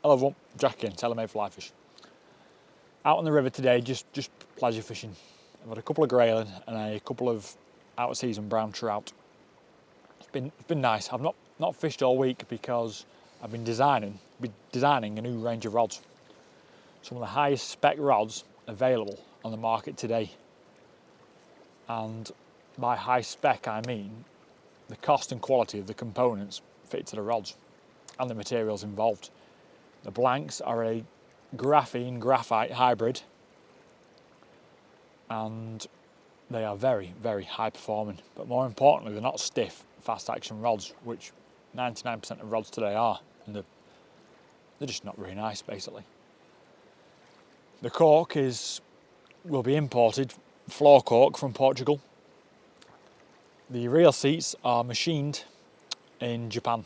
Hello everyone, Jack again, TaylorMade Fly Fish. Out on the river today, just pleasure fishing. I've had a couple of grayling and a couple of out of season brown trout. It's been nice. I've not fished all week because I've been designing a new range of rods. Some of the highest spec rods available on the market today. And by high spec I mean the cost and quality of the components fitted to the rods and the materials involved. The blanks are a graphene graphite hybrid and they are very, very high performing. But more importantly, they're not stiff, fast action rods, which 99% of rods today are. And they're just not very nice, basically. The cork will be imported, floor cork from Portugal. The reel seats are machined in Japan,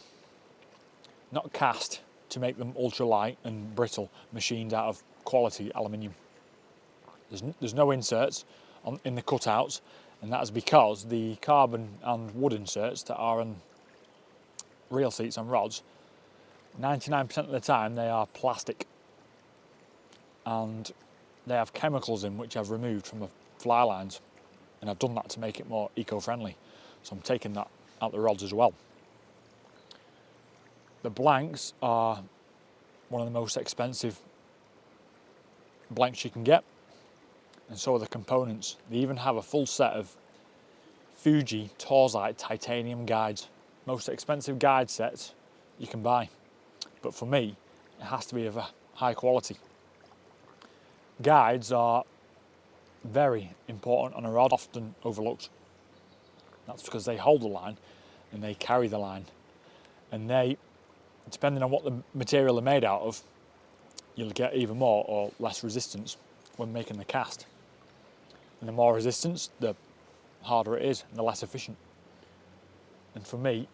not cast to make them ultra light and brittle, machined out of quality aluminium. There's no inserts in the cutouts, and that is because the carbon and wood inserts that are on reel seats on rods, 99% of the time they are plastic and they have chemicals in which I've removed from the fly lines, and I've done that to make it more eco-friendly, so I'm taking that out the rods as well. The blanks are one of the most expensive blanks you can get, and so are the components. They even have a full set of Fuji Torzite titanium guides. Most expensive guide sets you can buy, but for me it has to be of a high quality. Guides are very important on a rod, often overlooked. That's because they hold the line and they carry the line, and they, depending on what the material they're made out of, you'll get either more or less resistance when making the cast. And the more resistance, the harder it is and the less efficient. And for me,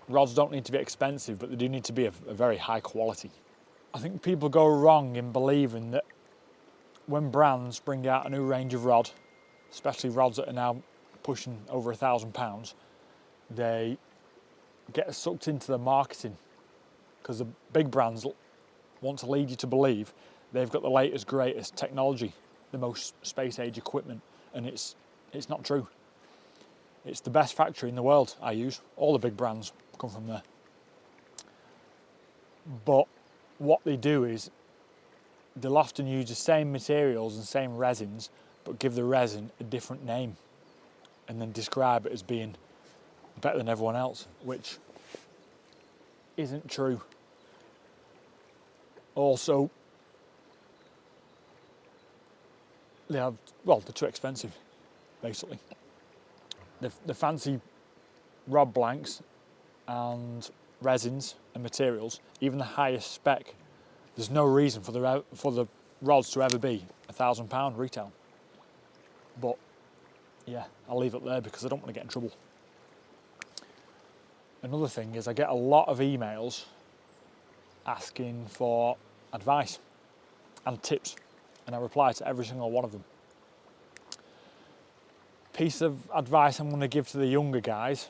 rods don't need to be expensive, but they do need to be of a very high quality. I think people go wrong in believing that when brands bring out a new range of rod, especially rods that are now pushing over £1,000, they get sucked into the marketing, because the big brands want to lead you to believe they've got the latest, greatest technology, the most space age equipment, and it's not true. It's the best factory in the world I use. All the big brands come from there. But what they do is they'll often use the same materials and same resins, but give the resin a different name and then describe it as being better than everyone else, which isn't true. Also, they're too expensive, basically. The fancy rod blanks and resins and materials, even the highest spec, there's no reason for the rods to ever be £1,000 retail. But yeah, I'll leave it there because I don't want to get in trouble. Another thing is I get a lot of emails asking for advice and tips, and I reply to every single one of them. Piece of advice I'm going to give to the younger guys,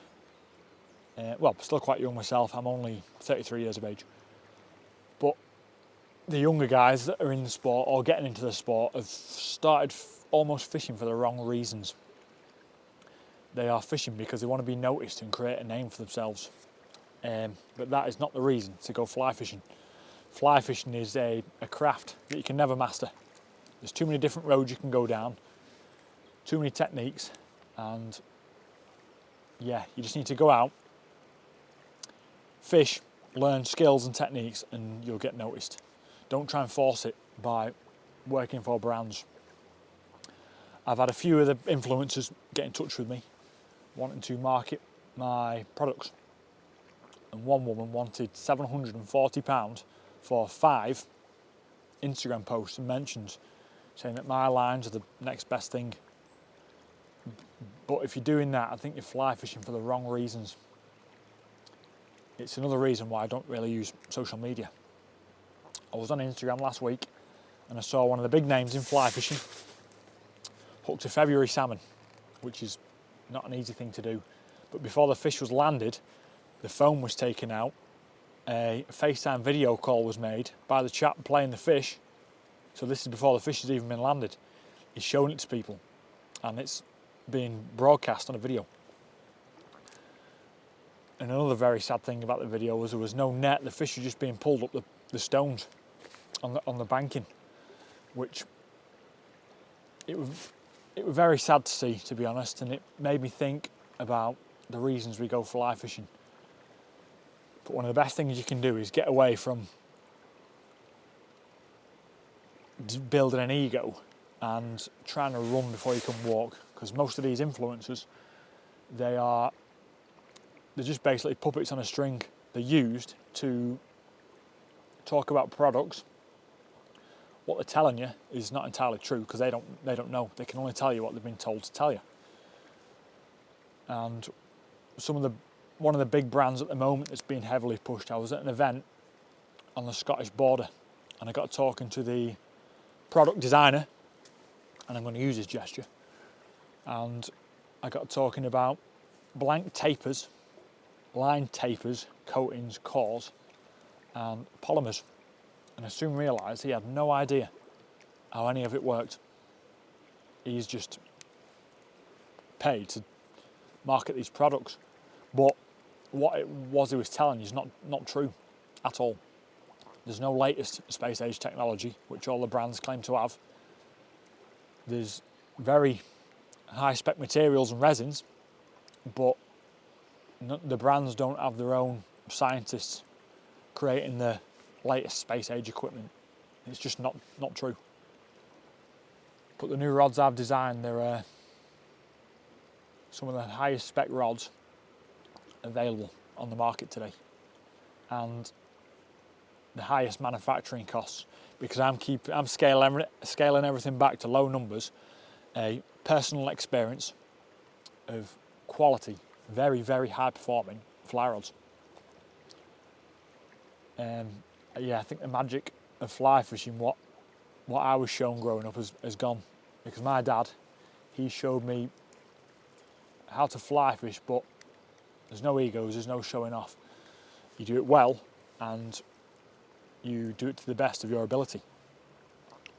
still quite young myself, I'm only 33 years of age, but the younger guys that are in the sport or getting into the sport have started almost fishing for the wrong reasons. They are fishing because they want to be noticed and create a name for themselves, but that is not the reason to go fly fishing. Fly fishing is a craft that you can never master. There's too many different roads you can go down, too many techniques, and yeah, you just need to go out, fish, learn skills and techniques, and you'll get noticed. Don't try and force it by working for brands. I've had a few of the influencers get in touch with me wanting to market my products, and one woman wanted £740 for 5 Instagram posts and mentions saying that my lines are the next best thing. But if you're doing that, I think you're fly fishing for the wrong reasons. It's another reason why I don't really use social media. I was on Instagram last week and I saw one of the big names in fly fishing hooked a February salmon, which is not an easy thing to do. But before the fish was landed, the foam was taken out a FaceTime video call was made by the chap playing the fish. So this is before the fish has even been landed. He's showing it to people, and it's being broadcast on a video. And another very sad thing about the video was there was no net. The fish were just being pulled up the stones on the banking, which it was very sad to see, to be honest, and it made me think about the reasons we go fly fishing. But one of the best things you can do is get away from building an ego and trying to run before you can walk, because most of these influencers, they're just basically puppets on a string. They're used to talk about products. What they're telling you is not entirely true, because they don't know. They can only tell you what they've been told to tell you. And one of the big brands at the moment that's being heavily pushed. I was at an event on the Scottish border, and I got talking to the product designer, and I'm going to use his gesture. And I got talking about blank tapers, line tapers, coatings, cores, and polymers. And I soon realised he had no idea how any of it worked. He's just paid to market these products. But what it was he was telling you is not true at all. There's no latest space age technology, which all the brands claim to have. There's very high spec materials and resins, but the brands don't have their own scientists creating the latest space age equipment. It's just not true. But the new rods I've designed, they're some of the highest spec rods available on the market today, and the highest manufacturing costs, because I'm scaling everything back to low numbers, a personal experience of quality, very, very high performing fly rods. Yeah, I think the magic of fly fishing, what I was shown growing up, has gone, because my dad, he showed me how to fly fish, but there's no egos, there's no showing off. You do it well, and you do it to the best of your ability,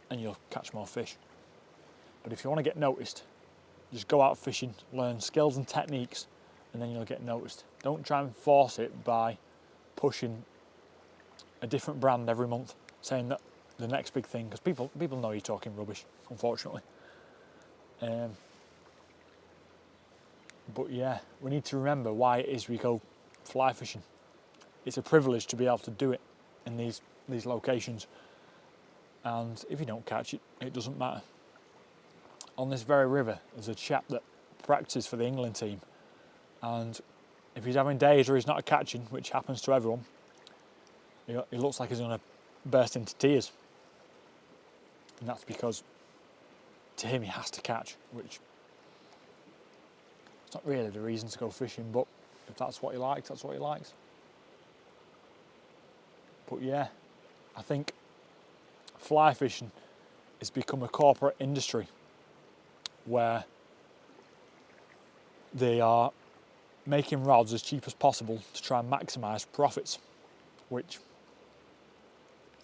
and you'll catch more fish. But if you want to get noticed, just go out fishing, learn skills and techniques, and then you'll get noticed. Don't try and force it by pushing a different brand every month, saying that the next big thing, because people know you're talking rubbish, unfortunately. But yeah, we need to remember why it is we go fly fishing. It's a privilege to be able to do it in these locations, and if you don't catch it, it doesn't matter. On this very river, there's a chap that practices for the England team, and if he's having days where he's not catching, which happens to everyone, he looks like he's going to burst into tears, and that's because to him he has to catch, which it's not really the reason to go fishing, but if that's what he likes, that's what he likes. But yeah, I think fly fishing has become a corporate industry where they are making rods as cheap as possible to try and maximise profits, which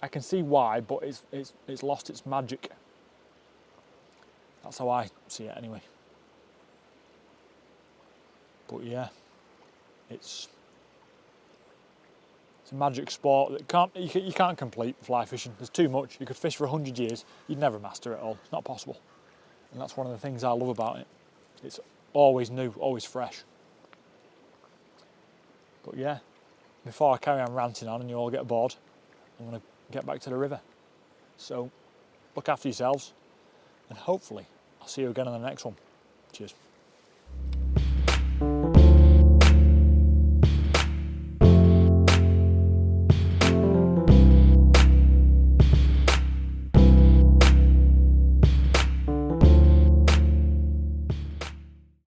I can see why, but it's lost its magic. That's how I see it anyway. But yeah, it's a magic sport that you can't complete fly fishing. There's too much. You could fish for 100 years, you'd never master it all. It's not possible. And that's one of the things I love about it. It's always new, always fresh. But yeah, before I carry on ranting on and you all get bored, I'm going to get back to the river. So look after yourselves, and hopefully I'll see you again on the next one. Cheers.